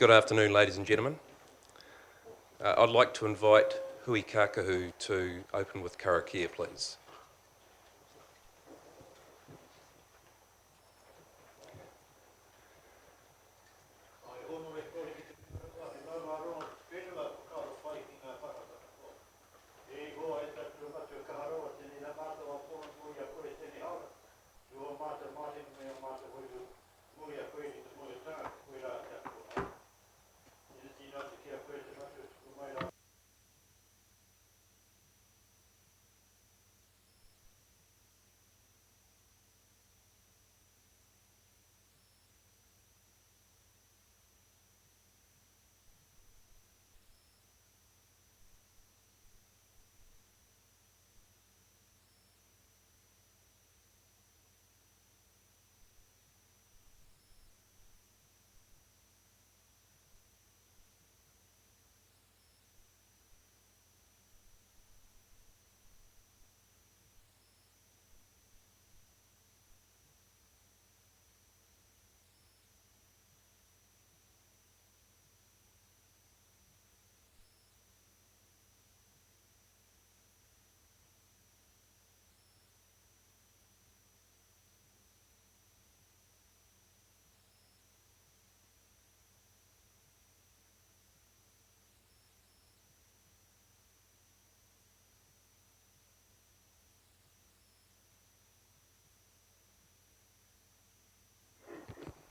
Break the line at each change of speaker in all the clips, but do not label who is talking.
Good afternoon, ladies and gentlemen. I'd like to invite Hui Kakahu to open with karakia, please.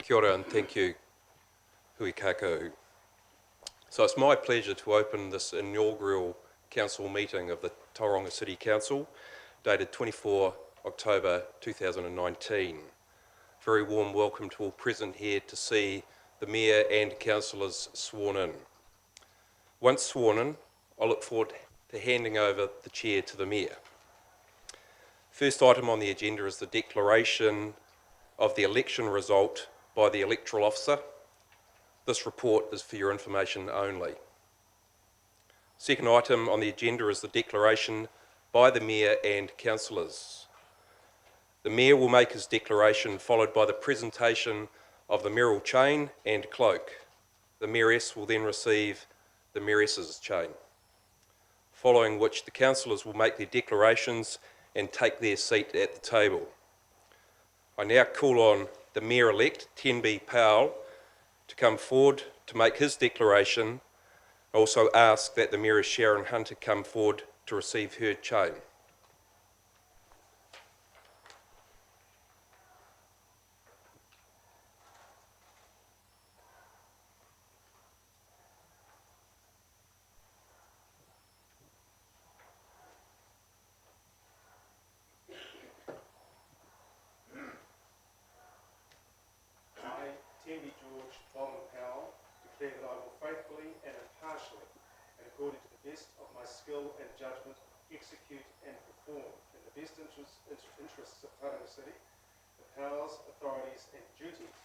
Kia ora and thank you, Hui Kakahu. So it's my pleasure to open this inaugural council meeting of the Tauranga City Council, dated 24 October 2019. Very warm welcome to all present here to see the Mayor and councillors sworn in. Once sworn in, I look forward to handing over the chair to the Mayor. First item on the agenda is the declaration of the election result by the electoral officer. This report is for your information only. Second item on the agenda is the declaration by the Mayor and councillors. The Mayor will make his declaration, followed by the presentation of the mayoral chain and cloak. The Mayoress will then receive the Mayoress's chain, following which the councillors will make their declarations and take their seat at the table. I now call on the Mayor-elect, Tenby Powell, to come forward to make his declaration. I also ask that the Mayoress Sharon Hunter come forward to receive her chain.
Tenby George Bolton Powell, declare that I will faithfully and impartially, and according to the best of my skill and judgment, execute and perform in the best interests of Tauranga City the powers, authorities and duties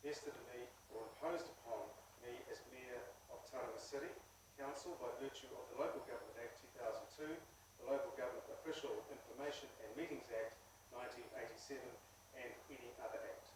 vested in me or imposed upon me as Mayor of Tauranga City Council by virtue of the Local Government Act 2002, the Local Government Official Information and Meetings Act 1987 and any other act.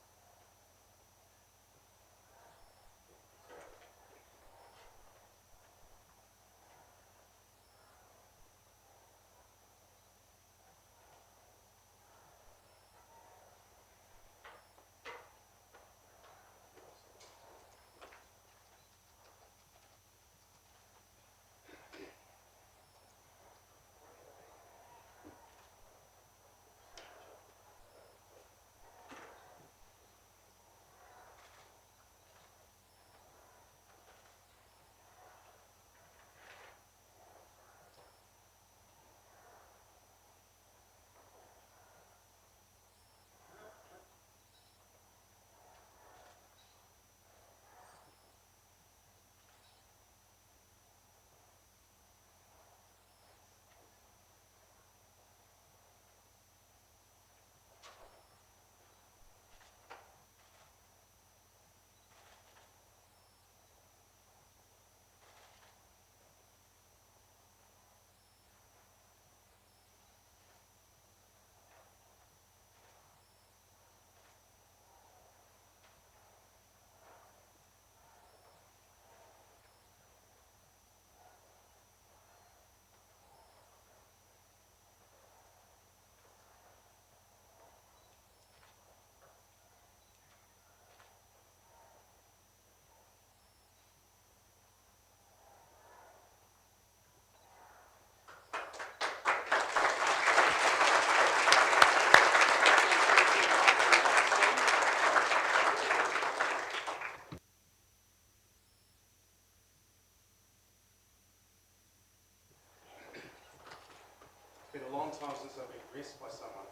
addressed by someone.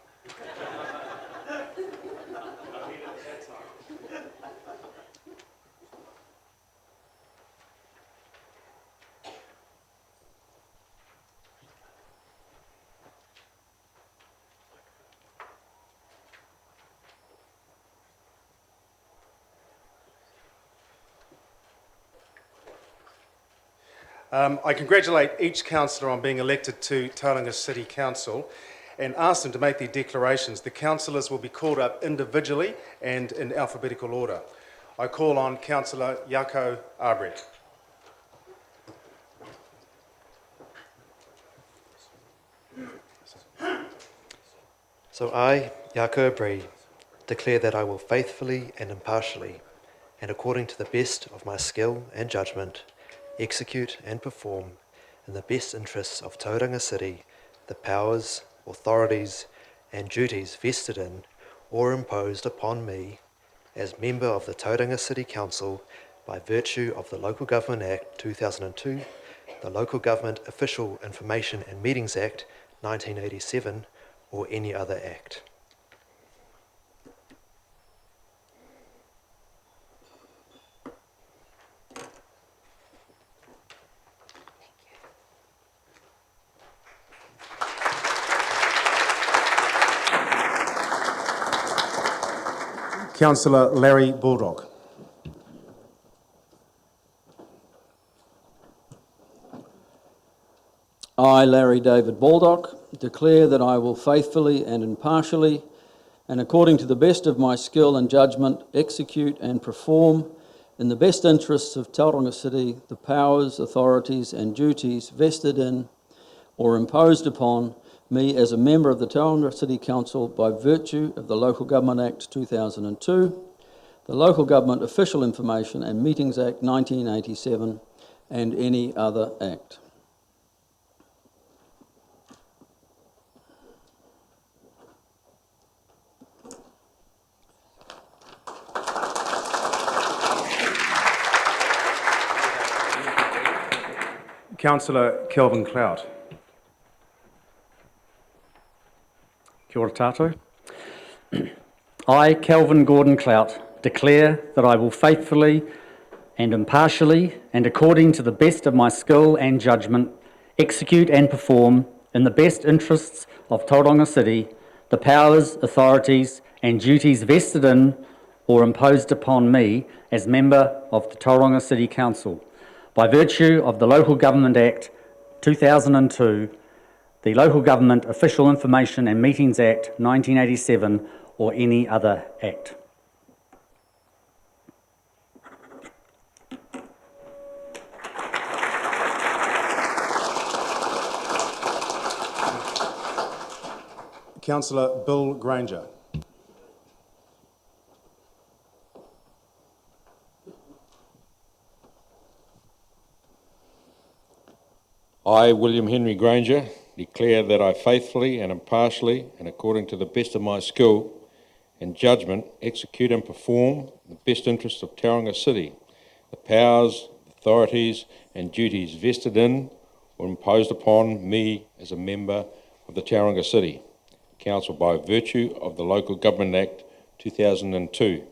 I mean it at that time. I congratulate each councillor on being elected to Tauranga City Council and ask them to make their declarations. The councillors will be called up individually and in alphabetical order. I call on Councillor Yako Arbret.
So I, Yako Abri, declare that I will faithfully and impartially, and according to the best of my skill and judgment, execute and perform, in the best interests of Tauranga City, the powers, authorities, and duties vested in or imposed upon me as member of the Tauranga City Council by virtue of the Local Government Act 2002, the Local Government Official Information and Meetings Act 1987, or any other act.
Councillor Larry Baldock.
I, Larry David Baldock, declare that I will faithfully and impartially, and according to the best of my skill and judgment, execute and perform, in the best interests of Tauranga City, the powers, authorities, and duties vested in or imposed upon me as a member of the Tauranga City Council by virtue of the Local Government Act 2002, the Local Government Official Information and Meetings Act 1987, and any other act.
Councillor Kelvin Clout.
Kia ora tātou. I, Kelvin Gordon Clout, declare that I will faithfully and impartially and according to the best of my skill and judgment execute and perform in the best interests of Tauranga City the powers, authorities and duties vested in or imposed upon me as member of the Tauranga City Council by virtue of the Local Government Act 2002, the Local Government Official Information and Meetings Act 1987, or any other act.
Councillor Bill Granger.
I, William Henry Granger, declare that I faithfully and impartially and according to the best of my skill and judgment execute and perform in the best interests of Tauranga City the powers, authorities and duties vested in or imposed upon me as a member of the Tauranga City Council by virtue of the Local Government Act 2002,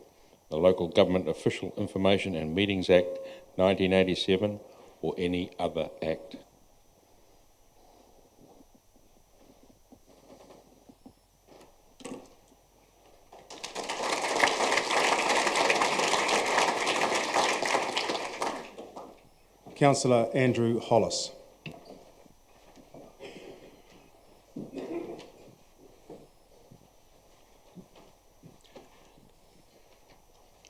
the Local Government Official Information and Meetings Act 1987, or any other act.
Councillor Andrew Hollis.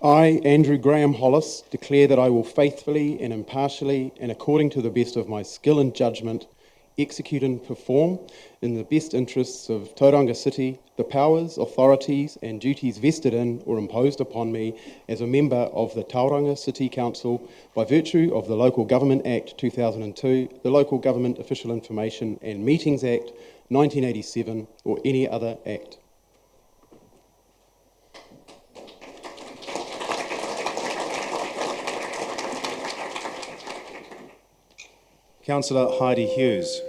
I, Andrew Graham Hollis, declare that I will faithfully and impartially and according to the best of my skill and judgment execute and perform in the best interests of Tauranga City the powers, authorities and duties vested in or imposed upon me as a member of the Tauranga City Council by virtue of the Local Government Act 2002, the Local Government Official Information and Meetings Act 1987, or any other act.
Councillor Heidi Hughes.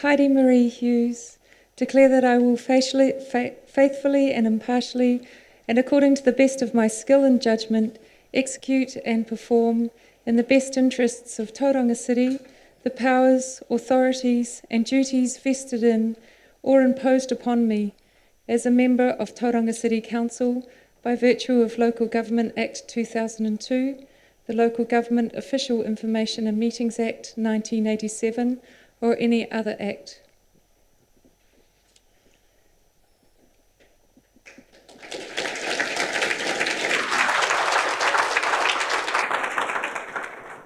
Heidi Marie Hughes, declare that I will faithfully and impartially, and according to the best of my skill and judgment, execute and perform in the best interests of Tauranga City the powers, authorities and duties vested in or imposed upon me as a member of Tauranga City Council by virtue of Local Government Act 2002, the Local Government Official Information and Meetings Act 1987, or any other act.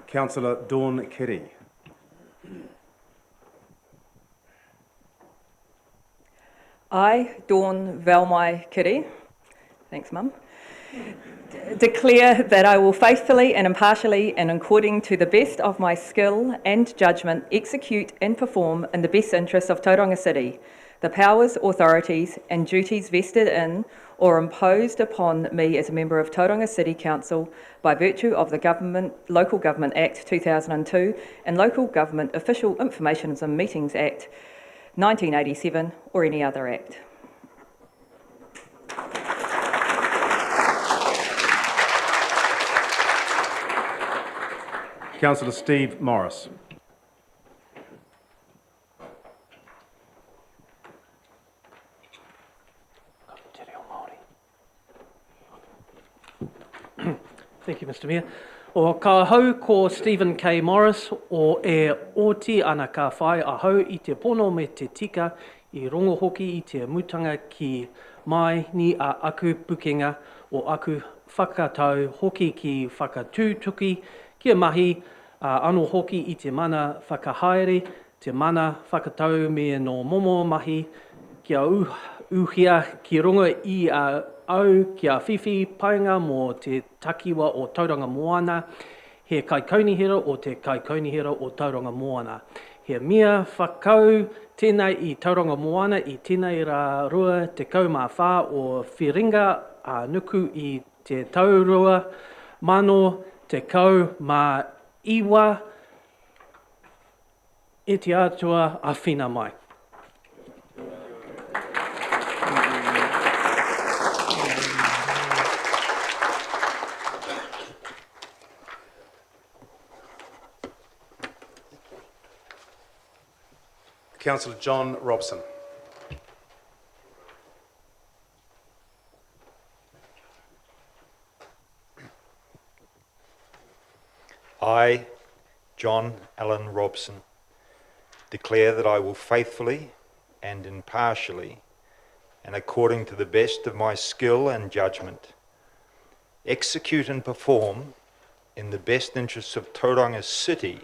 Councillor Dawn Kitty.
I, Dawn Valmai Kitty, thanks Mum, declare that I will faithfully and impartially and according to the best of my skill and judgment execute and perform in the best interests of Tauranga City the powers, authorities and duties vested in or imposed upon me as a member of Tauranga City Council by virtue of the Local Government Act 2002 and Local Government Official Information and Meetings Act 1987 or any other act.
Councillor Steve Morris.
Thank you, Mr. Mayor. O ka hau ko Stephen K. Morris o e oti ana ka whai a hau I te pono me te tika I rongo hoki I te mutanga ki mai ni a aku pukenga o aku whakatau hoki ki whakatūtuki kia mahi anō hoki I te mana whakahaere, te mana whakatau me no momo mahi kia uhia ki runga I a au kia whiwhi painga mō te takiwa o Tauranga Moana, he kaikaunihira o te kaikaunihira o Tauranga Moana. He mea whakau tēnei I Tauranga Moana I tēnei rā rua te kaumawha o whiringa a nuku I te taurua mano te kau ma iwa e te atua a whina mai.
Councillor John Robson.
I, John Allen Robson, declare that I will faithfully and impartially, and according to the best of my skill and judgment, execute and perform in the best interests of Tauranga City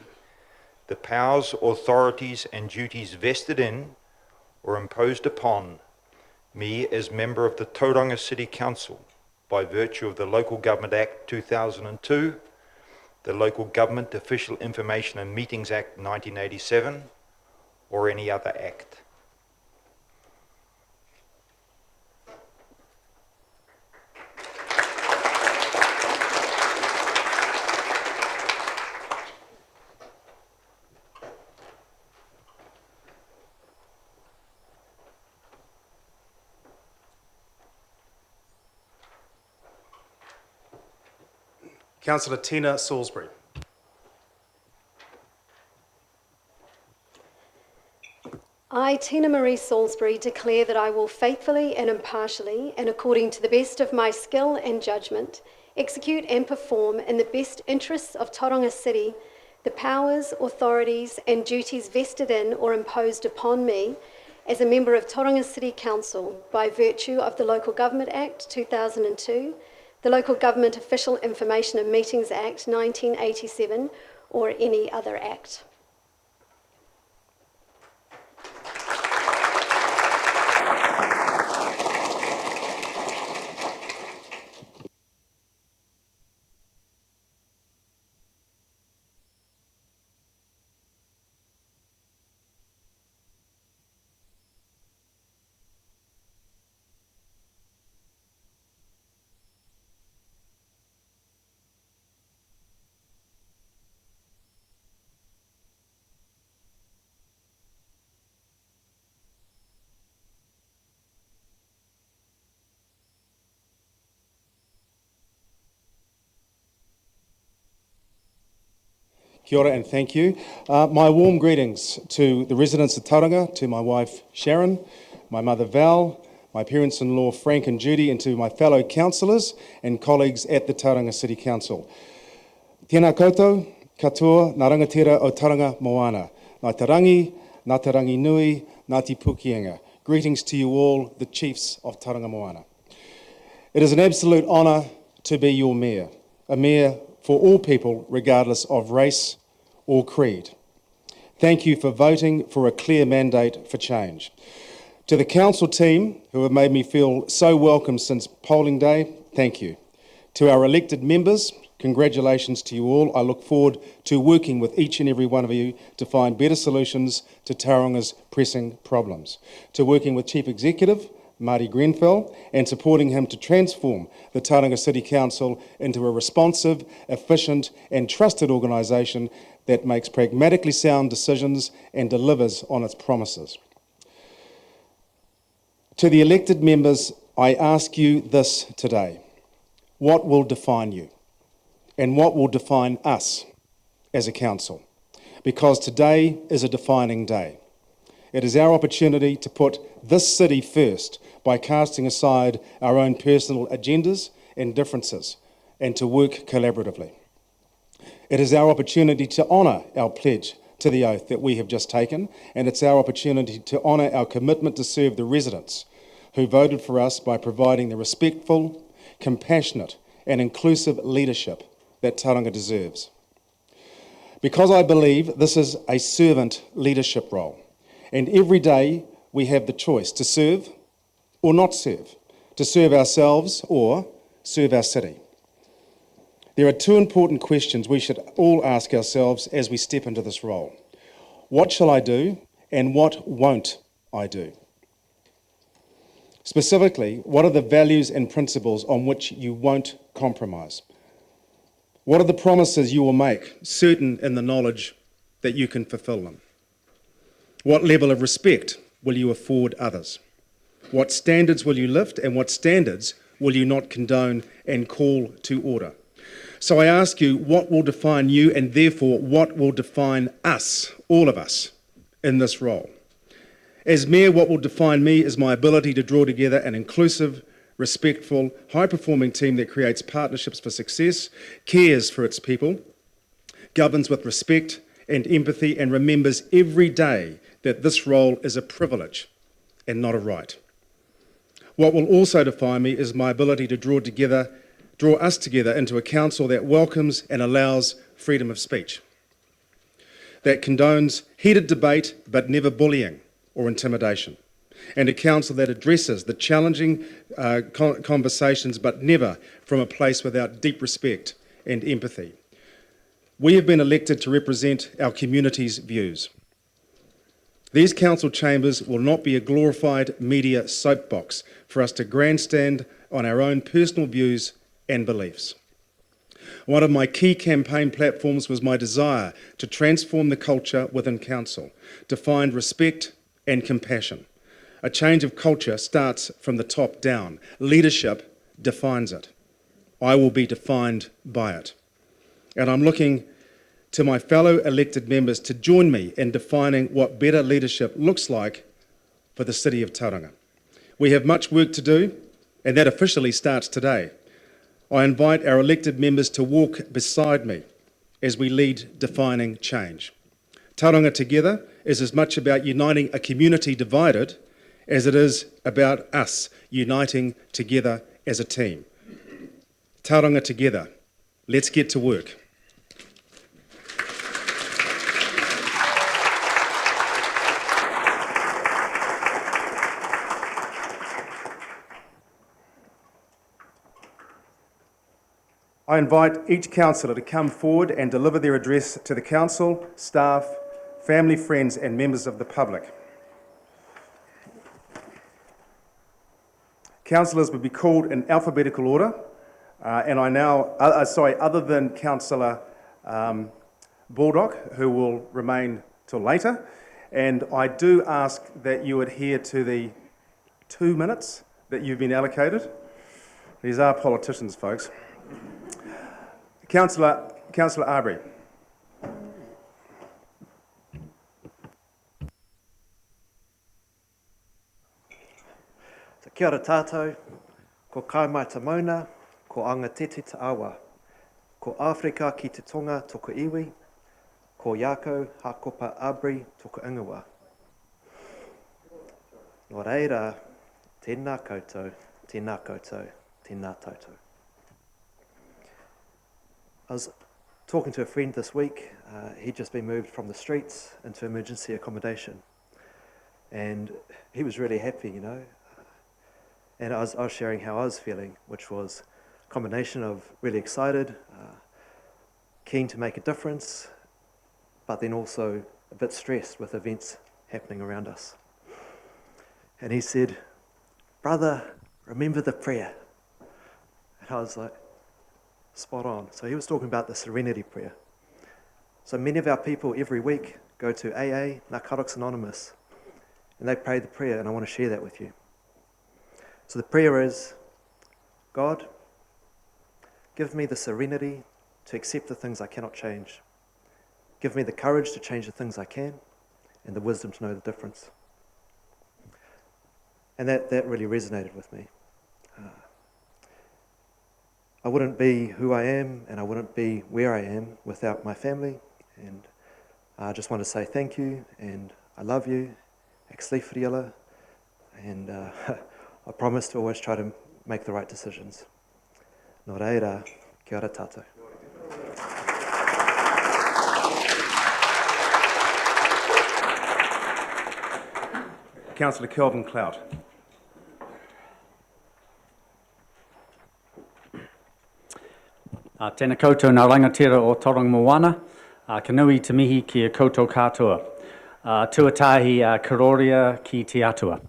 the powers, authorities and duties vested in or imposed upon me as member of the Tauranga City Council by virtue of the Local Government Act 2002, the Local Government Official Information and Meetings Act 1987, or any other act.
Councillor Tina Salisbury.
I, Tina Marie Salisbury, declare that I will faithfully and impartially, and according to the best of my skill and judgment, execute and perform in the best interests of Tauranga City the powers, authorities and duties vested in or imposed upon me as a member of Tauranga City Council by virtue of the Local Government Act 2002, the Local Government Official Information and Meetings Act 1987, or any other act.
Kia ora and thank you. My warm greetings to the residents of Tauranga, to my wife Sharon, my mother Val, my parents-in-law Frank and Judy, and to my fellow councillors and colleagues at the Tauranga City Council. Tēnā koutou, katoa, ngā rangatira o Tauranga Moana. Ngā te rangi nui, Ngāti Pukianga. Greetings to you all, the chiefs of Tauranga Moana. It is an absolute honour to be your mayor, a mayor for all people regardless of race or creed. Thank you for voting for a clear mandate for change. To the council team who have made me feel so welcome since polling day, thank you. To our elected members, congratulations to you all. I look forward to working with each and every one of you to find better solutions to Tauranga's pressing problems. To working with Chief Executive, Marty Grenfell, and supporting him to transform the Tauranga City Council into a responsive, efficient and trusted organisation that makes pragmatically sound decisions and delivers on its promises. To the elected members, I ask you this today. What will define you? And what will define us as a council? Because today is a defining day. It is our opportunity to put this city first by casting aside our own personal agendas and differences and to work collaboratively. It is our opportunity to honour our pledge to the oath that we have just taken, and it's our opportunity to honour our commitment to serve the residents who voted for us by providing the respectful, compassionate and inclusive leadership that Tauranga deserves. Because I believe this is a servant leadership role, and every day we have the choice to serve or not serve, to serve ourselves or serve our city. There are two important questions we should all ask ourselves as we step into this role. What shall I do and what won't I do? Specifically, what are the values and principles on which you won't compromise? What are the promises you will make, certain in the knowledge that you can fulfil them? What level of respect will you afford others? What standards will you lift and what standards will you not condone and call to order? So I ask you, what will define you and therefore what will define us, all of us, in this role? As Mayor, what will define me is my ability to draw together an inclusive, respectful, high-performing team that creates partnerships for success, cares for its people, governs with respect and empathy, and remembers every day that this role is a privilege and not a right. What will also define me is my ability to draw us together into a council that welcomes and allows freedom of speech, that condones heated debate but never bullying or intimidation, and a council that addresses the challenging conversations but never from a place without deep respect and empathy. We have been elected to represent our community's views. These council chambers will not be a glorified media soapbox for us to grandstand on our own personal views and beliefs. One of my key campaign platforms was my desire to transform the culture within council, to find respect and compassion. A change of culture starts from the top down. Leadership defines it. I will be defined by it. And I'm looking to my fellow elected members to join me in defining what better leadership looks like for the city of Tauranga. We have much work to do, and that officially starts today. I invite our elected members to walk beside me as we lead defining change. Tauranga Together is as much about uniting a community divided as it is about us uniting together as a team. Tauranga Together. Let's get to work. I invite each councillor to come forward and deliver their address to the council, staff, family, friends and members of the public. Councillors will be called in alphabetical order, and I now, other than Councillor Baldock, who will remain till later, and I do ask that you adhere to the 2 minutes that you've been allocated. These are politicians, folks. Councillor Arbery.
So kia ora tātou, ko kai mai te mauna, ko anga tete te awa, ko Afrika ki te tonga toko iwi, ko Iako hakopa abri toko ingawa. Nō reira, tēnā koutou, tēnā koutou, tēnā tātou. I was talking to a friend this week. He'd just been moved from the streets into emergency accommodation. And he was really happy, you know. And I was sharing how I was feeling, which was a combination of really excited, keen to make a difference, but then also a bit stressed with events happening around us. And he said, "Brother, remember the prayer." And I was like, spot on. So he was talking about the serenity prayer. So many of our people every week go to AA, Narcotics Anonymous, and they pray the prayer, and I want to share that with you. So the prayer is, God, give me the serenity to accept the things I cannot change. Give me the courage to change the things I can, and the wisdom to know the difference. And that really resonated with me. I wouldn't be who I am, and I wouldn't be where I am without my family. And I just want to say thank you, and I love you, Exlifriela, and I promise to always try to make the right decisions. Nō reira, kia ora tātou.
Councillor Kelvin Clout.
Tēnā koutou nā rangatira o Tauranga Moana, kanui te mihi ki a koutou katoa, tuatahi karoria ki te atua.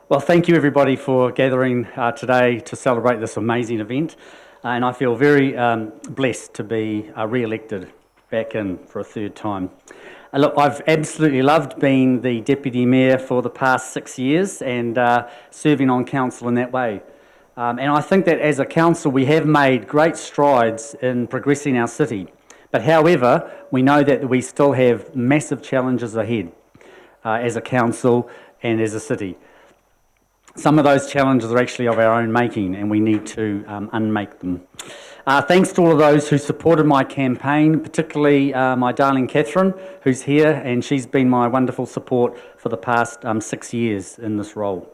Well, thank you everybody for gathering today to celebrate this amazing event, and I feel very blessed to be re-elected back in for a third time. Look, I've absolutely loved being the Deputy Mayor for the past 6 years and serving on council in that way. And I think that as a council we have made great strides in progressing our city. But however, we know that we still have massive challenges ahead as a council and as a city. Some of those challenges are actually of our own making, and we need to unmake them. Thanks to all of those who supported my campaign, particularly my darling Catherine, who's here, and she's been my wonderful support for the past 6 years in this role.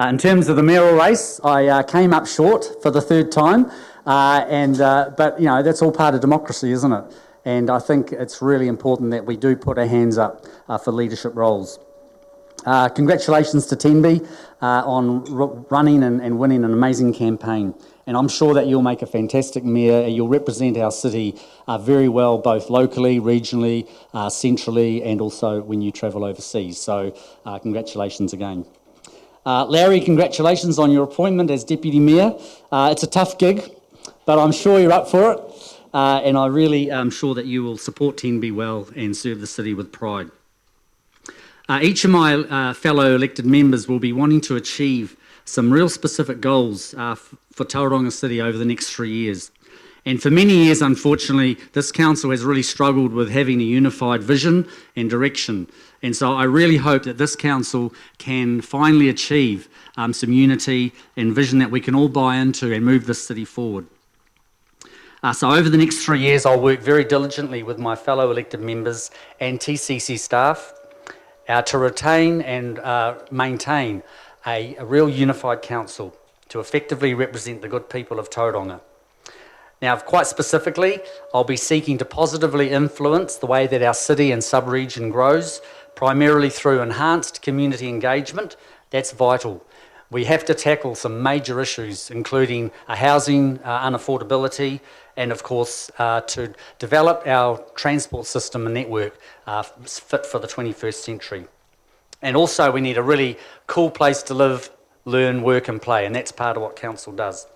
In terms of the mayoral race, I came up short for the third time, but you know, that's all part of democracy, isn't it? And I think it's really important that we do put our hands up for leadership roles. Congratulations to Tenby on running and winning an amazing campaign. And I'm sure that you'll make a fantastic mayor. You'll represent our city very well, both locally, regionally, centrally, and also when you travel overseas. So congratulations again. Larry, congratulations on your appointment as Deputy Mayor. It's a tough gig, but I'm sure you're up for it. And I really am sure that you will support Tenby well and serve the city with pride. Each of my fellow elected members will be wanting to achieve some real specific goals for Tauranga City over the next 3 years. And for many years, unfortunately, this council has really struggled with having a unified vision and direction. And so I really hope that this council can finally achieve some unity and vision that we can all buy into and move this city forward. So over the next 3 years, I'll work very diligently with my fellow elected members and TCC staff to retain and maintain a real unified council to effectively represent the good people of Tauranga. Now, quite specifically, I'll be seeking to positively influence the way that our city and sub-region grows, primarily through enhanced community engagement. That's vital. We have to tackle some major issues, including housing unaffordability, and of course to develop our transport system and network fit for the 21st century. And also we need a really cool place to live, learn, work and play, and that's part of what council does.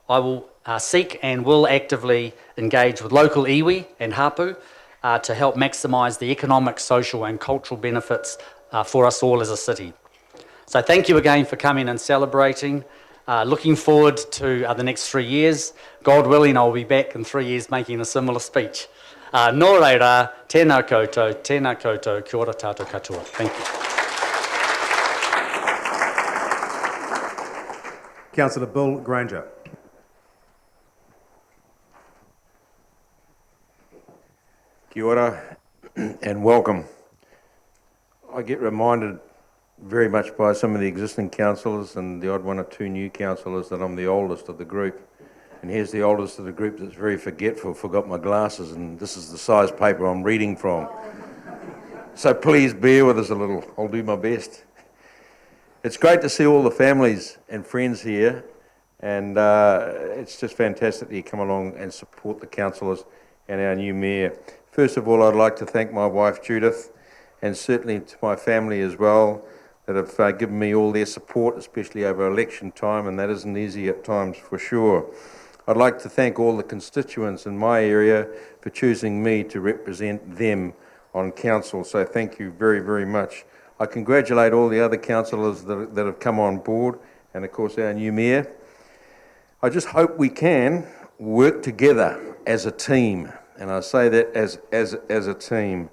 I will seek and will actively engage with local iwi and hapu to help maximise the economic, social and cultural benefits for us all as a city. So thank you again for coming and celebrating. Looking forward to the next 3 years. God willing, I'll be back in 3 years making a similar speech. Nō reira, tēnā koutou, kia ora tātou katoa. Thank you.
Councillor Bill Granger.
Kia ora and welcome. I get reminded very much by some of the existing councillors and the odd one or two new councillors that I'm the oldest of the group. And here's the oldest of the group that's very forgetful, forgot my glasses, and this is the size paper I'm reading from. So please bear with us a little, I'll do my best. It's great to see all the families and friends here, and it's just fantastic that you come along and support the councillors and our new mayor. First of all, I'd like to thank my wife Judith, and certainly to my family as well, that have given me all their support, especially over election time, and that isn't easy at times for sure. I'd like to thank all the constituents in my area for choosing me to represent them on council, so thank you very, very much. I congratulate all the other councillors that have come on board, and of course our new mayor. I just hope we can work together as a team, and I say that as a team.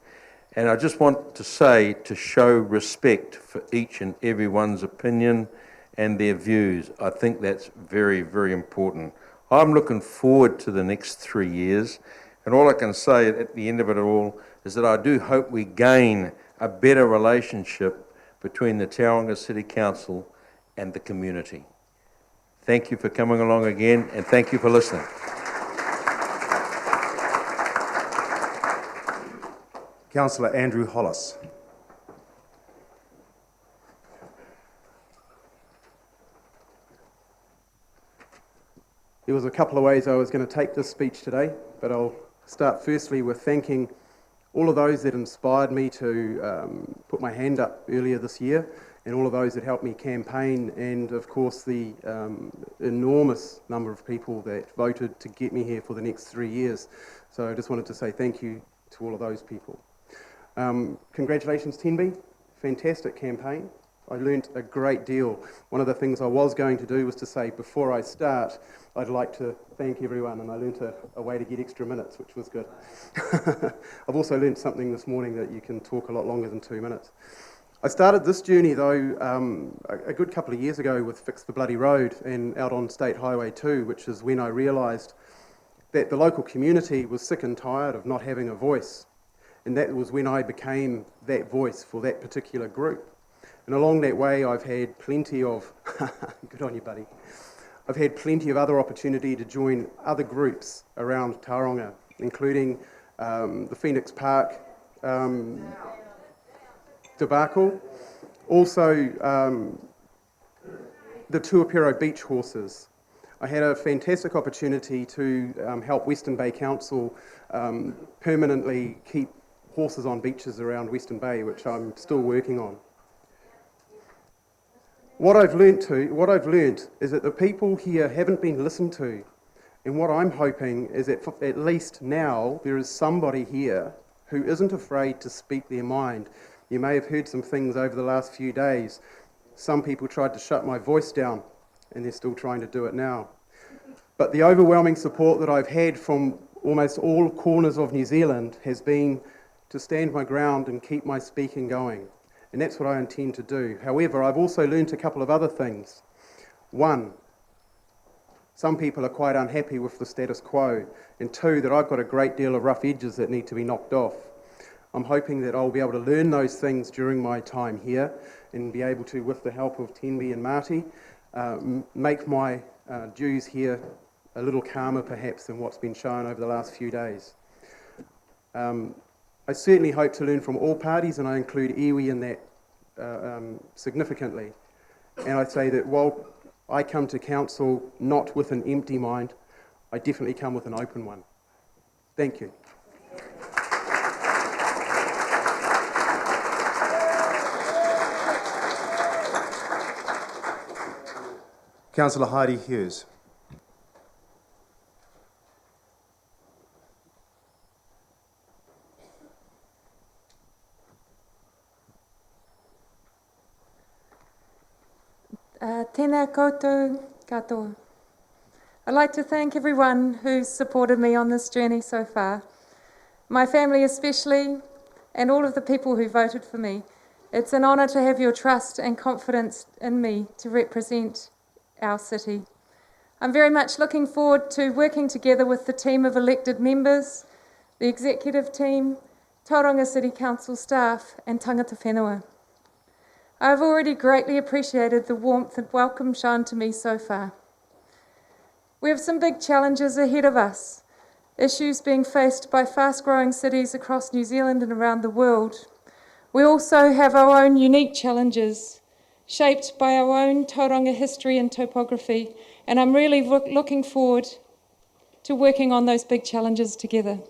And I just want to say, to show respect for each and everyone's opinion and their views. I think that's very, very important. I'm looking forward to the next 3 years, and all I can say at the end of it all is that I do hope we gain a better relationship between the Tauranga City Council and the community. Thank you for coming along again, and thank you for listening.
Councillor Andrew Hollis. There was a couple of ways I was going to take this speech today, but I'll start firstly with thanking all of those that inspired me to put my hand up earlier this year, and all of those that helped me campaign, and of course the enormous number of people that voted to get me here for the next 3 years. So I just wanted to say thank you to all of those people. Congratulations, Tenby. Fantastic campaign. I learnt a great deal. One of the things I was going to do was to say, before I start, I'd like to thank everyone, and I learnt a way to get extra minutes, which was good. I've also learnt something this morning, that you can talk a lot longer than 2 minutes. I started this journey, though, a good couple of years ago with Fix the Bloody Road and out on State Highway 2, which is when I realised that the local community was sick and tired of not having a voice. And that was when I became that voice for that particular group. And along that way, I've had plenty of, good on you, buddy. I've had plenty of other opportunity to join other groups around Tauranga, including the Phoenix Park debacle, also the Tuapero Beach horses. I had a fantastic opportunity to help Western Bay Council permanently keep horses on beaches around Western Bay, which I'm still working on. What I've learnt is that the people here haven't been listened to, and what I'm hoping is that at least now there is somebody here who isn't afraid to speak their mind. You may have heard some things over the last few days. Some people tried to shut my voice down, and they're still trying to do it now. But the overwhelming support that I've had from almost all corners of New Zealand has been to stand my ground and keep my speaking going. And that's what I intend to do. However, I've also learnt a couple of other things. One, some people are quite unhappy with the status quo. And two, that I've got a great deal of rough edges that need to be knocked off. I'm hoping that I'll be able to learn those things during my time here and be able to, with the help of Tenby and Marty, make my dues here a little calmer perhaps than what's been shown over the last few days. I certainly hope to learn from all parties, and I include iwi in that significantly. And I say that while I come to council not with an empty mind, I definitely come with an open one. Thank you. Councillor Heidi Hughes.
Tēnā koutou katoa. I'd like to thank everyone who's supported me on this journey so far, my family especially, and all of the people who voted for me. It's an honour to have your trust and confidence in me to represent our city. I'm very much looking forward to working together with the team of elected members, the executive team, Tauranga City Council staff and tangata whenua. I have already greatly appreciated the warmth and welcome shown to me so far. We have some big challenges ahead of us, issues being faced by fast-growing cities across New Zealand and around the world. We also have our own unique challenges, shaped by our own Tauranga history and topography, and I'm really looking forward to working on those big challenges together.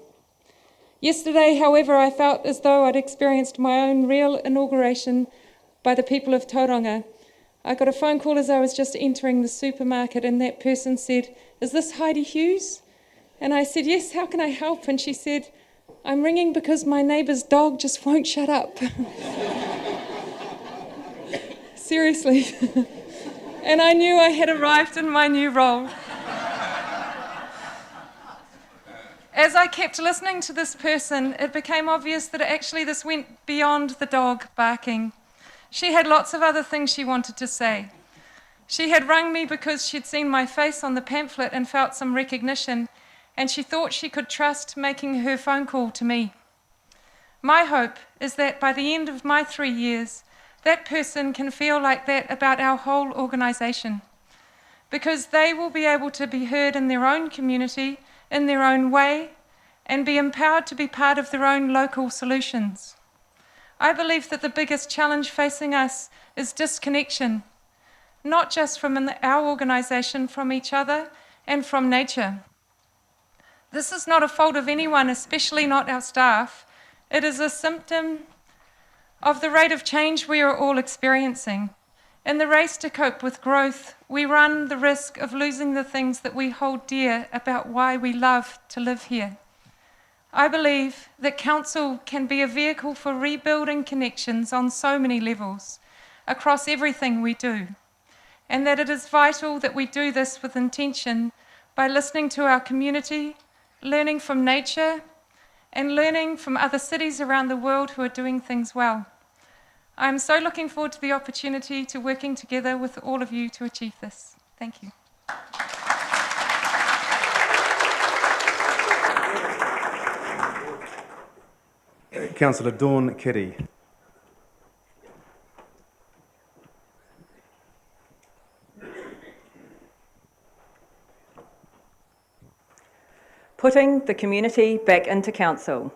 Yesterday, however, I felt as though I'd experienced my own real inauguration by the people of Tauranga. I got a phone call as I was just entering the supermarket, and that person said, "Is this Heidi Hughes?" And I said, "Yes, how can I help?" And she said, "I'm ringing because my neighbour's dog just won't shut up." Seriously. And I knew I had arrived in my new role. As I kept listening to this person, it became obvious that actually this went beyond the dog barking. She had lots of other things she wanted to say. She had rung me because she'd seen my face on the pamphlet and felt some recognition, and she thought she could trust making her phone call to me. My hope is that by the end of my 3 years, that person can feel like that about our whole organisation, because they will be able to be heard in their own community, in their own way, and be empowered to be part of their own local solutions. I believe that the biggest challenge facing us is disconnection, not just from our organisation, from each other and from nature. This is not a fault of anyone, especially not our staff. It is a symptom of the rate of change we are all experiencing. In the race to cope with growth, we run the risk of losing the things that we hold dear about why we love to live here. I believe that council can be a vehicle for rebuilding connections on so many levels, across everything we do, and that it is vital that we do this with intention by listening to our community, learning from nature, and learning from other cities around the world who are doing things well. I'm so looking forward to the opportunity to working together with all of you to achieve this. Thank you.
Councillor Dawn Kitty.
Putting the community back into council.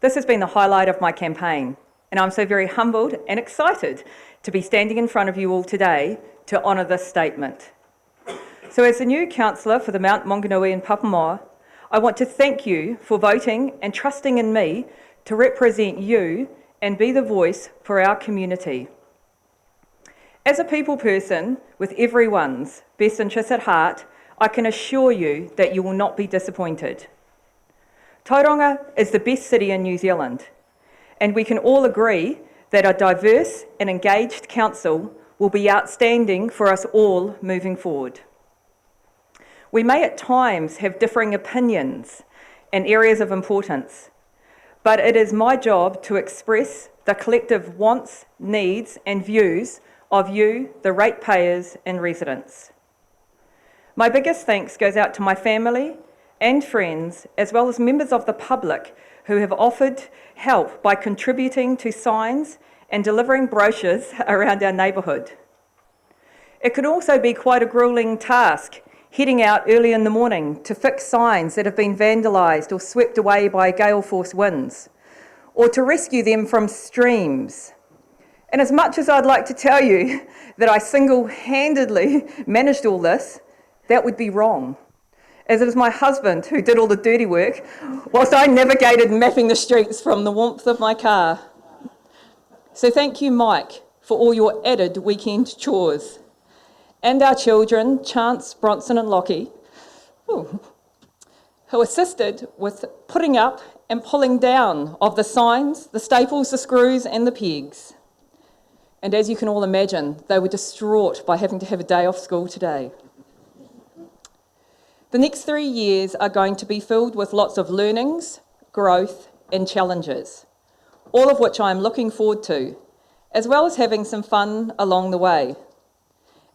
This has been the highlight of my campaign, and I'm so very humbled and excited to be standing in front of you all today to honour this statement. So as the new councillor for the Mount Maunganui and Papamoa, I want to thank you for voting and trusting in me to represent you and be the voice for our community. As a people person with everyone's best interests at heart, I can assure you that you will not be disappointed. Tauranga is the best city in New Zealand, and we can all agree that a diverse and engaged council will be outstanding for us all moving forward. We may at times have differing opinions and areas of importance, but it is my job to express the collective wants, needs and views of you, the ratepayers and residents. My biggest thanks goes out to my family and friends, as well as members of the public who have offered help by contributing to signs and delivering brochures around our neighbourhood. It could also be quite a gruelling task heading out early in the morning to fix signs that have been vandalised or swept away by gale force winds, or to rescue them from streams. And as much as I'd like to tell you that I single-handedly managed all this, that would be wrong, as it is my husband who did all the dirty work, whilst I navigated mapping the streets from the warmth of my car. So thank you, Mike, for all your added weekend chores. And our children, Chance, Bronson and Lockie, who assisted with putting up and pulling down of the signs, the staples, the screws and the pegs. And as you can all imagine, they were distraught by having to have a day off school today. The next 3 years are going to be filled with lots of learnings, growth and challenges, all of which I'm looking forward to, as well as having some fun along the way.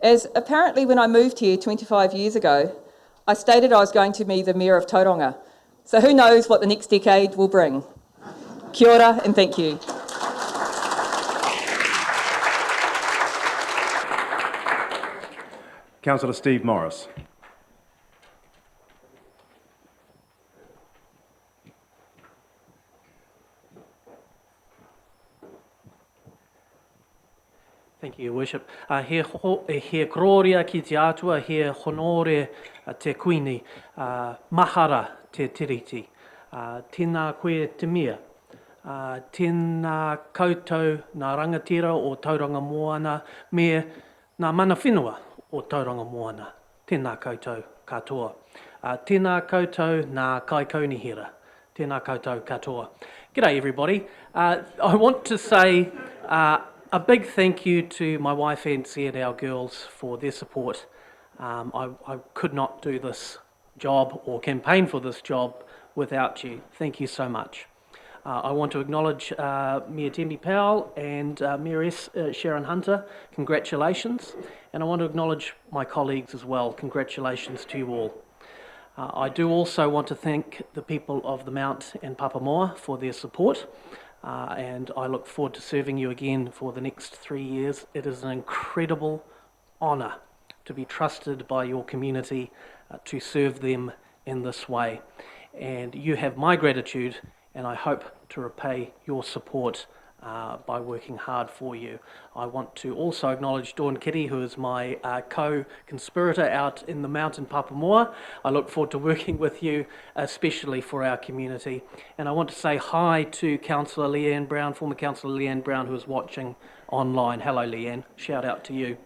As apparently when I moved here 25 years ago, I stated I was going to be the Mayor of Tauranga. So who knows what the next decade will bring. Kia ora and thank you.
Councillor Steve Morris.
Thank you, Your Worship. He kororia ki te atua, he honore te kuini, mahara te tiriti. Tēnā koe te mea. Tēnā koutou nā rangatira o Tauranga Moana, me nā mana whenua o Tauranga Moana. Tēnā koutou katoa. Tēnā koutou nā kaikaunihira. Tēnā koutou katoa. G'day everybody. I want to say a big thank you to my wife Nancy and our girls for their support. I could not do this job or campaign for this job without you. Thank you so much. I want to acknowledge Mayor Tembi Powell and Mayoress Sharon Hunter. Congratulations. And I want to acknowledge my colleagues as well. Congratulations to you all. I do also want to thank the people of the Mount and Papamoa for their support. And I look forward to serving you again for the next 3 years. It is an incredible honour to be trusted by your community to serve them in this way. And you have my gratitude, and I hope to repay your support by working hard for you. I want to also acknowledge Dawn Kitty, who is my co-conspirator out in the mountain Papamoa. I look forward to working with you, especially for our community. And I want to say hi to Councillor Leanne Brown, former Councillor Leanne Brown, who is watching online. Hello, Leanne. Shout out to you.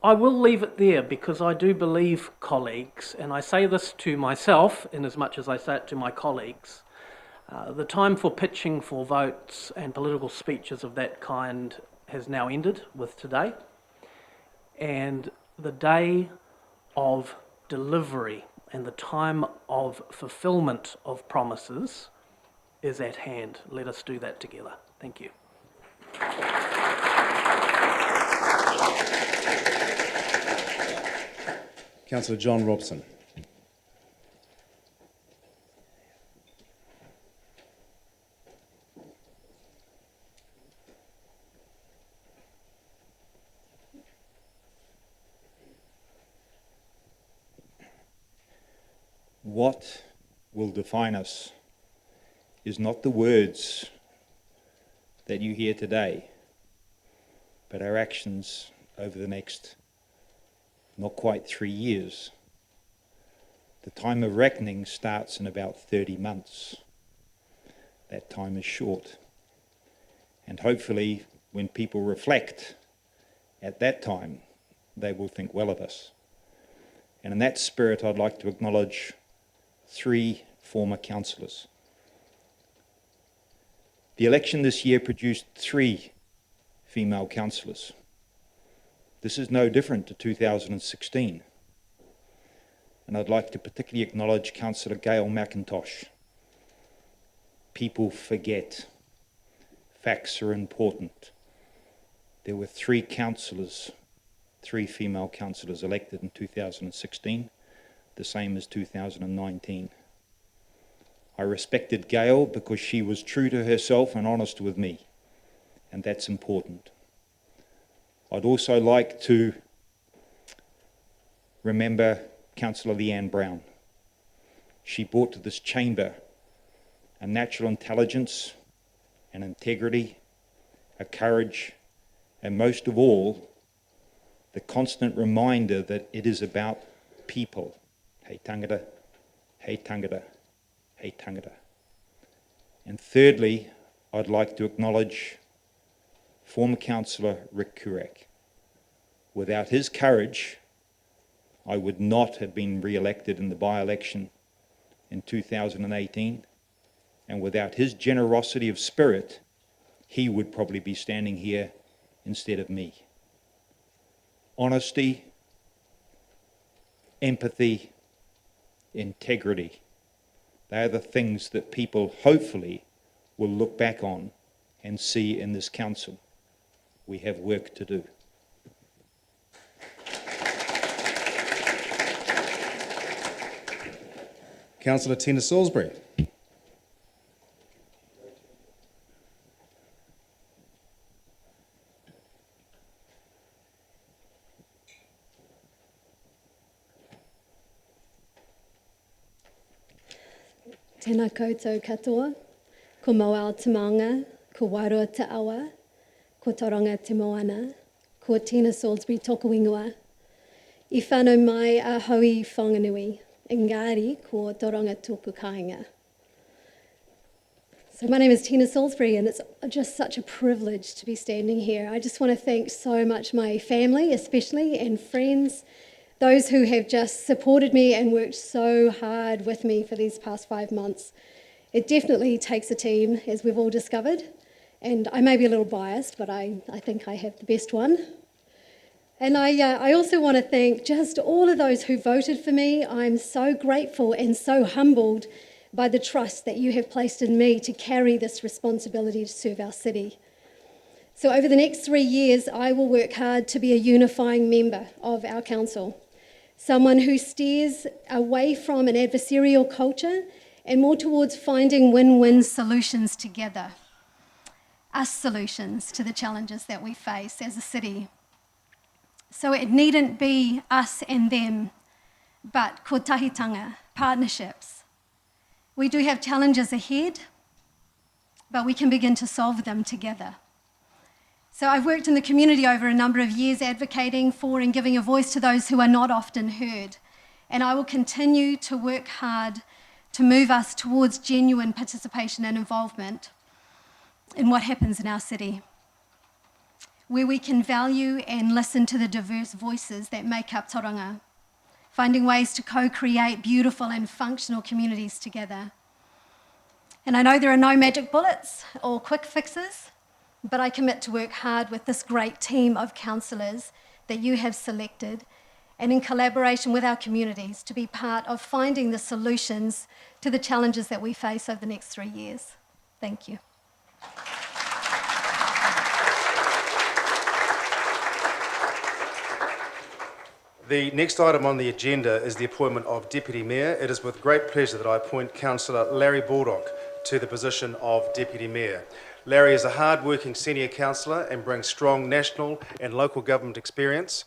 I will leave it there because I do believe, colleagues, and I say this to myself in as much as I say it to my colleagues, the time for pitching for votes and political speeches of that kind has now ended with today. And the day of delivery and the time of fulfilment of promises is at hand. Let us do that together. Thank you.
Councillor John Robson.
What will define us is not the words that you hear today, but our actions over the next not quite 3 years. The time of reckoning starts in about 30 months. That time is short. And hopefully, when people reflect at that time, they will think well of us. And in that spirit, I'd like to acknowledge 3 former councillors. The election this year produced 3 female councillors. This is no different to 2016. And I'd like to particularly acknowledge Councillor Gail McIntosh. People forget. Facts are important. There were 3 councillors, 3 female councillors elected in 2016, the same as 2019. I respected Gail because she was true to herself and honest with me, and that's important. I'd also like to remember Councillor Leanne Brown. She brought to this chamber a natural intelligence, an integrity, a courage, and most of all, the constant reminder that it is about people. Hei tangata, hei tangata, hei tangata. And thirdly, I'd like to acknowledge former councillor Rick Kurak. Without his courage, I would not have been re-elected in the by-election in 2018, and without his generosity of spirit, he would probably be standing here instead of me. Honesty, empathy, integrity, they are the things that people hopefully will look back on and see in this council. We have work to do.
Councillor Tina Salisbury.
Tēnā koutou katoa, ko Mauao te maunga, ko Wairua te awa, ko Tauranga te moana, ko Tina Salisbury toku ingoa. I whānau mai a haui whanganui, engari ko Tauranga tōku kāinga. So my name is Tina Salisbury, and it's just such a privilege to be standing here. I just want to thank so much my family, especially, and friends, those who have just supported me and worked so hard with me for these past 5 months. It definitely takes a team, as we've all discovered, and I may be a little biased, but I think I have the best one. And I also want to thank just all of those who voted for me. I'm so grateful and so humbled by the trust that you have placed in me to carry this responsibility to serve our city. So over the next 3 years, I will work hard to be a unifying member of our council, someone who steers away from an adversarial culture and more towards finding win-win solutions together. Us solutions to the challenges that we face as a city. So it needn't be us and them, but kotahitanga, partnerships. We do have challenges ahead, but we can begin to solve them together. So I've worked in the community over a number of years advocating for and giving a voice to those who are not often heard. And I will continue to work hard to move us towards genuine participation and involvement in what happens in our city, where we can value and listen to the diverse voices that make up Tauranga, finding ways to co-create beautiful and functional communities together. And I know there are no magic bullets or quick fixes, but I commit to work hard with this great team of councillors that you have selected, and in collaboration with our communities to be part of finding the solutions to the challenges that we face over the next 3 years. Thank you.
The next item on the agenda is the appointment of Deputy Mayor. It is with great pleasure that I appoint Councillor Larry Baldock to the position of Deputy Mayor. Larry is a hard-working senior councillor and brings strong national and local government experience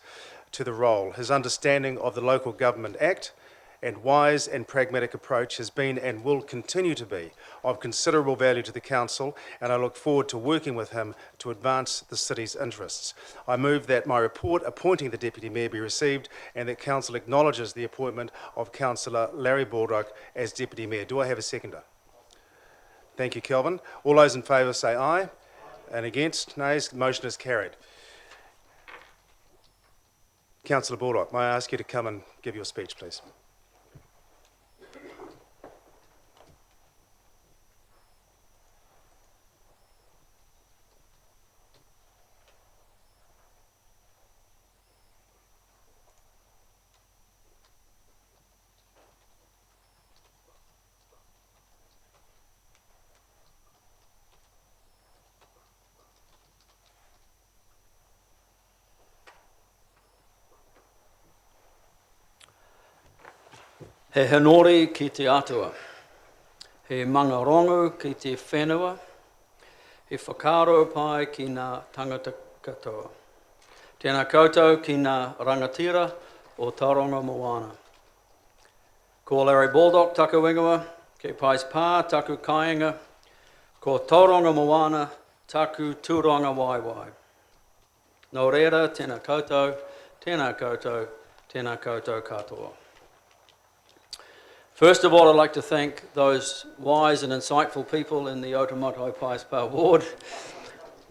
to the role. His understanding of the Local Government Act and wise and pragmatic approach has been and will continue to be of considerable value to the Council, and I look forward to working with him to advance the city's interests. I move that my report appointing the Deputy Mayor be received and that Council acknowledges the appointment of Councillor Larry Baldock as Deputy Mayor. Do I have a seconder? Thank you, Kelvin. All those in favour say aye, and against, nays. The motion is carried. Councillor Baldock, may I ask you to come and give your speech, please?
He henori ki te atua, he mangarongo ki te whenua, he whakaro pai ki ngā tangata katoa. Tēnā koutou ki ngā rangatira o Tauranga Moana. Ko Larry Baldock taku ingoa, ke pais pā taku kāinga, ko Tauranga Moana taku tūranga waiwai. Nō reira, tēnā koutou, tēnā koutou, tēnā koutou katoa. First of all, I'd like to thank those wise and insightful people in the Otomoto Paispa ward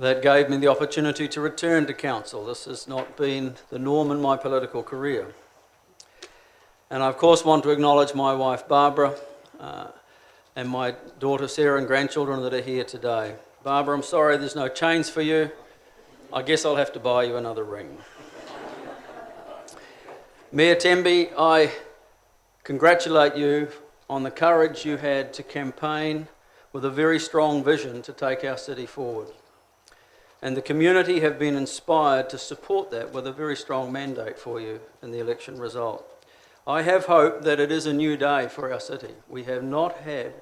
that gave me the opportunity to return to council. This has not been the norm in my political career. And I, of course, want to acknowledge my wife, Barbara, and my daughter, Sarah, and grandchildren that are here today. Barbara, I'm sorry there's no chains for you. I guess I'll have to buy you another ring. Mayor Temby, I congratulate you on the courage you had to campaign with a very strong vision to take our city forward. And the community have been inspired to support that with a very strong mandate for you in the election result. I have hope that it is a new day for our city. We have not had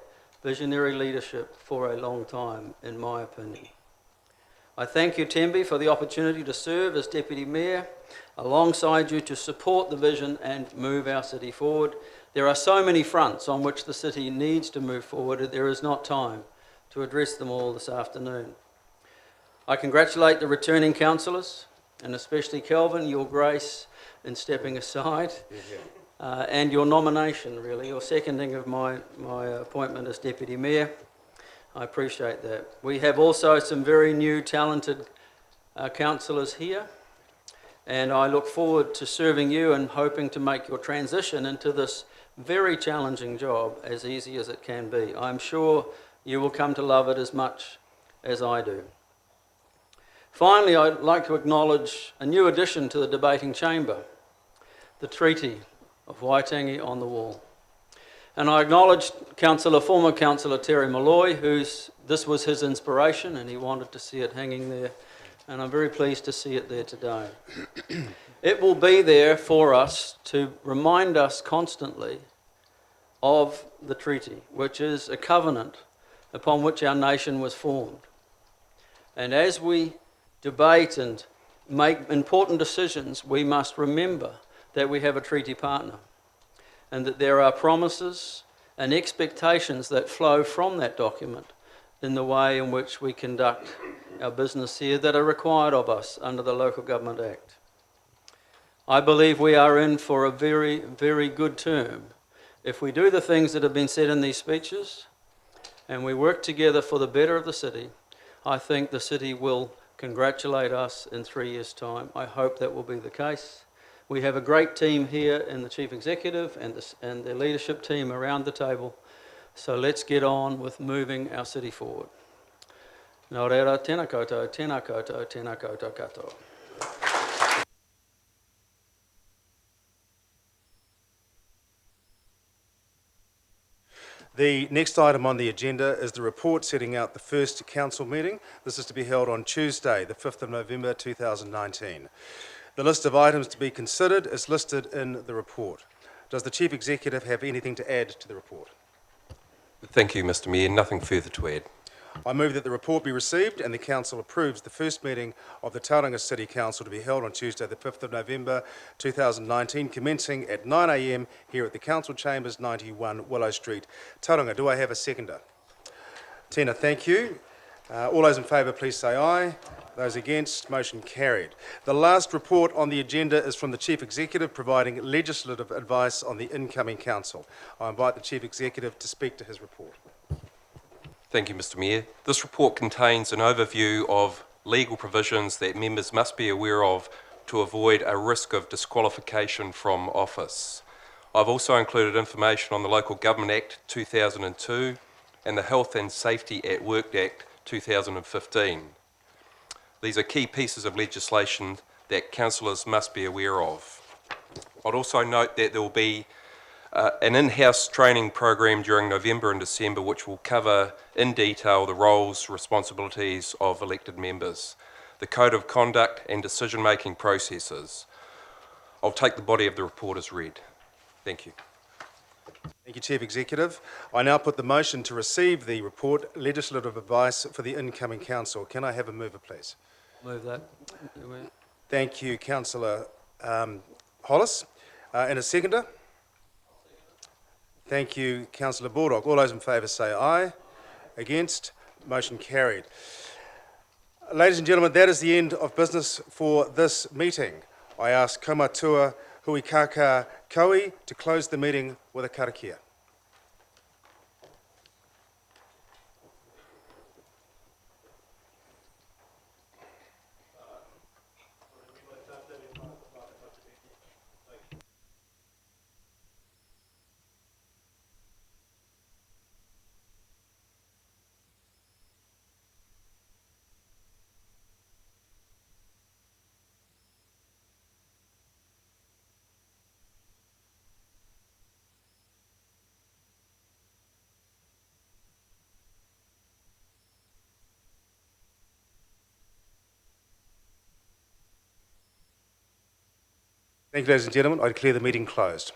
visionary leadership for a long time, in my opinion. I thank you, Tembi, for the opportunity to serve as Deputy Mayor alongside you to support the vision and move our city forward. There are so many fronts on which the city needs to move forward, and there is not time to address them all this afternoon. I congratulate the returning councillors, and especially Kelvin, your grace in stepping aside, and your nomination, really, your seconding of my appointment as Deputy Mayor. I appreciate that. We have also some very new, talented councillors here, and I look forward to serving you and hoping to make your transition into this very challenging job as easy as it can be. I'm sure you will come to love it as much as I do. Finally, I'd like to acknowledge a new addition to the debating chamber, the Treaty of Waitangi on the Wall. And I acknowledge former Councillor Terry Malloy, this was his inspiration and he wanted to see it hanging there. And I'm very pleased to see it there today. It will be there for us to remind us constantly of the treaty, which is a covenant upon which our nation was formed. And as we debate and make important decisions, we must remember that we have a treaty partner, and that there are promises and expectations that flow from that document in the way in which we conduct our business here that are required of us under the Local Government Act. I believe we are in for a very, very good term if we do the things that have been said in these speeches and we work together for the better of the city. I think the city will congratulate us in 3 years' time. I hope that will be the case. We have a great team here in the Chief Executive and the leadership team around the table. So let's get on with moving our city forward. Nō reira, tēnā koutou, tēnā koutou, tēnā koutou katoa.
The next item on the agenda is the report setting out the first council meeting. This is to be held on Tuesday, the 5th of November 2019. The list of items to be considered is listed in the report. Does the Chief Executive have anything to add to the report?
Thank you, Mr. Mayor. Nothing further to add.
I move that the report be received and the Council approves the first meeting of the Tauranga City Council to be held on Tuesday, the 5th of November 2019, commencing at 9 a.m. here at the Council Chambers, 91 Willow Street, Tauranga. Do I have a seconder? Tina, thank you. All those in favour, please say aye. Those against, motion carried. The last report on the agenda is from the Chief Executive providing legislative advice on the incoming council. I invite the Chief Executive to speak to his report.
Thank you, Mr. Mayor. This report contains an overview of legal provisions that members must be aware of to avoid a risk of disqualification from office. I've also included information on the Local Government Act 2002 and the Health and Safety at Work Act 2015. These are key pieces of legislation that councillors must be aware of. I'd also note that there will be an in-house training program during November and December which will cover in detail the roles, responsibilities of elected members, the code of conduct and decision-making processes. I'll take the body of the report as read. Thank you.
Thank you, Chief Executive. I now put the motion to receive the report, legislative advice for the incoming council. Can I have a mover, please?
Move that.
Thank you, Councillor Hollis. And a seconder? Thank you, Councillor Baldock. All those in favour say aye. Against? Motion carried. Ladies and gentlemen, that is the end of business for this meeting. I ask Kaumatua Huikaka Kaui to close the meeting with a karakia. Thank you, ladies and gentlemen. I declare the meeting closed.